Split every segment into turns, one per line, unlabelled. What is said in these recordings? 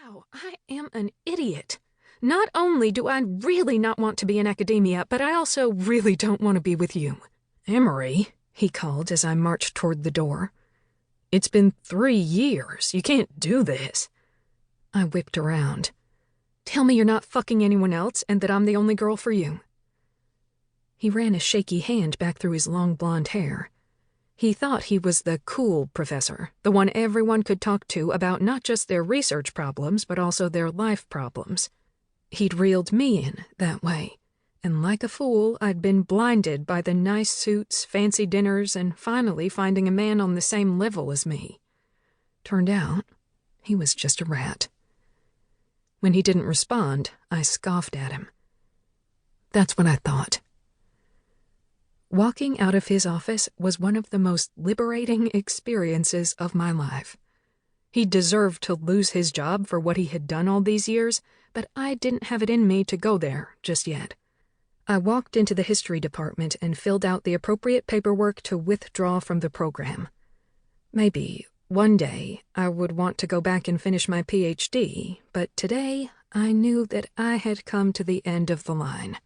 Wow, I am an idiot. Not only do I really not want to be in academia, but I also really don't want to be with you. Emery, he called as I marched toward the door. It's been 3 years. You can't do this. I whipped around. Tell me you're not fucking anyone else and that I'm the only girl for you. He ran a shaky hand back through his long blonde hair. He thought he was the cool professor, the one everyone could talk to about not just their research problems, but also their life problems. He'd reeled me in that way, and like a fool, I'd been blinded by the nice suits, fancy dinners, and finally finding a man on the same level as me. Turned out, he was just a rat. When he didn't respond, I scoffed at him. That's what I thought. Walking out of his office was one of the most liberating experiences of my life. He deserved to lose his job for what he had done all these years, but I didn't have it in me to go there just yet. I walked into the history department and filled out the appropriate paperwork to withdraw from the program. Maybe one day I would want to go back and finish my PhD, but today I knew that I had come to the end of the line.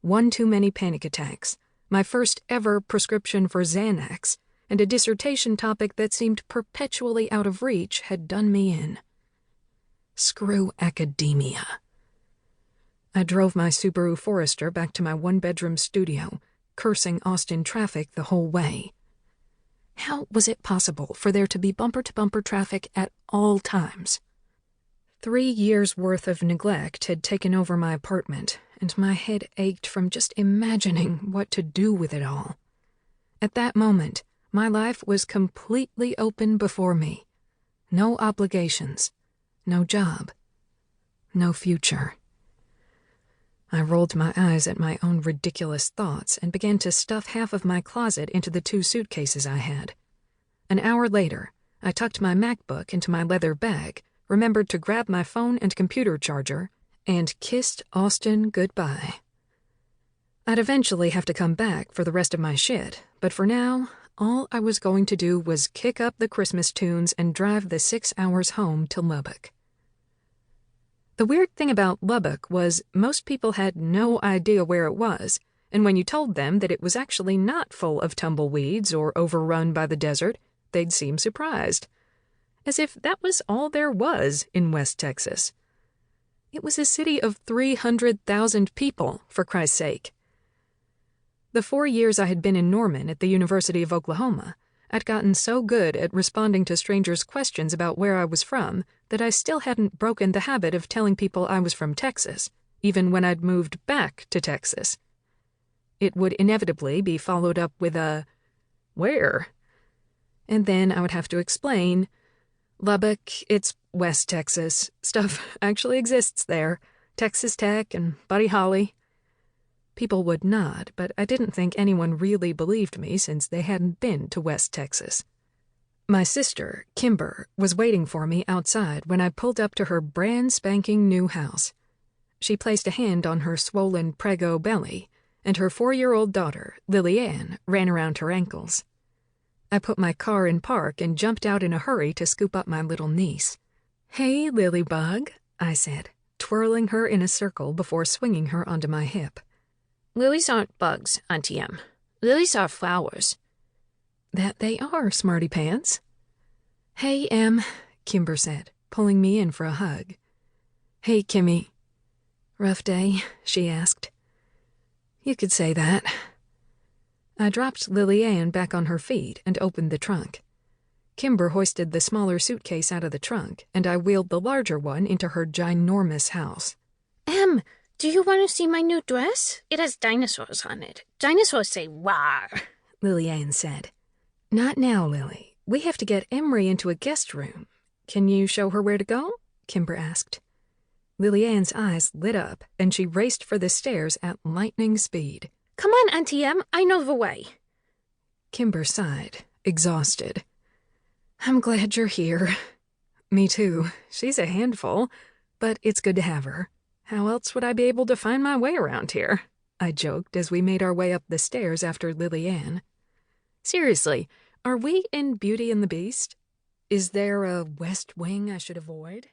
One too many panic attacks, my first ever prescription for Xanax, and a dissertation topic that seemed perpetually out of reach had done me in. Screw academia. I drove my Subaru Forester back to my one-bedroom studio, cursing Austin traffic the whole way. How was it possible for there to be bumper-to-bumper traffic at all times? 3 years' worth of neglect had taken over my apartment, and my head ached from just imagining what to do with it all. At that moment, my life was completely open before me. No obligations, no job, no future. I rolled my eyes at my own ridiculous thoughts and began to stuff half of my closet into the 2 suitcases I had. An hour later, I tucked my MacBook into my leather bag, remembered to grab my phone and computer charger, and kissed Austin goodbye. I'd eventually have to come back for the rest of my shit, but for now, all I was going to do was kick up the Christmas tunes and drive the 6 hours home to Lubbock. The weird thing about Lubbock was most people had no idea where it was, and when you told them that it was actually not full of tumbleweeds or overrun by the desert, they'd seem surprised. As if that was all there was in West Texas. It was a city of 300,000 people, for Christ's sake. The 4 years I had been in Norman at the University of Oklahoma, I'd gotten so good at responding to strangers' questions about where I was from that I still hadn't broken the habit of telling people I was from Texas, even when I'd moved back to Texas. It would inevitably be followed up with a, "Where?" And then I would have to explain, "Lubbock, it's West Texas. Stuff actually exists there. Texas Tech and Buddy Holly." People would nod, but I didn't think anyone really believed me since they hadn't been to West Texas. My sister, Kimber, was waiting for me outside when I pulled up to her brand-spanking new house. She placed a hand on her swollen Prego belly, and her 4-year-old daughter, Lily Ann, ran around her ankles. I put my car in park and jumped out in a hurry to scoop up my little niece. "Hey, Lilybug," I said, twirling her in a circle before swinging her onto my hip.
"Lilies aren't bugs, Auntie Em. Lilies are flowers."
"That they are, Smarty Pants." "Hey, Em," Kimber said, pulling me in for a hug. "Hey, Kimmy." "Rough day?" she asked. "You could say that." I dropped Lily Ann back on her feet and opened the trunk. Kimber hoisted the smaller suitcase out of the trunk, and I wheeled the larger one into her ginormous house.
"Em, do you want to see my new dress? It has dinosaurs on it. Dinosaurs say rawr,"
Lily Ann said. "Not now, Lily. We have to get Emery into a guest room. Can you show her where to go?" Kimber asked. Lily Ann's eyes lit up, and she raced for the stairs at lightning speed.
"Come on, Auntie Em. I know the way."
Kimber sighed, exhausted. "I'm glad you're here." "Me too. She's a handful, but it's good to have her. How else would I be able to find my way around here?" I joked as we made our way up the stairs after Lily Ann. "Seriously, are we in Beauty and the Beast? Is there a West Wing I should avoid?"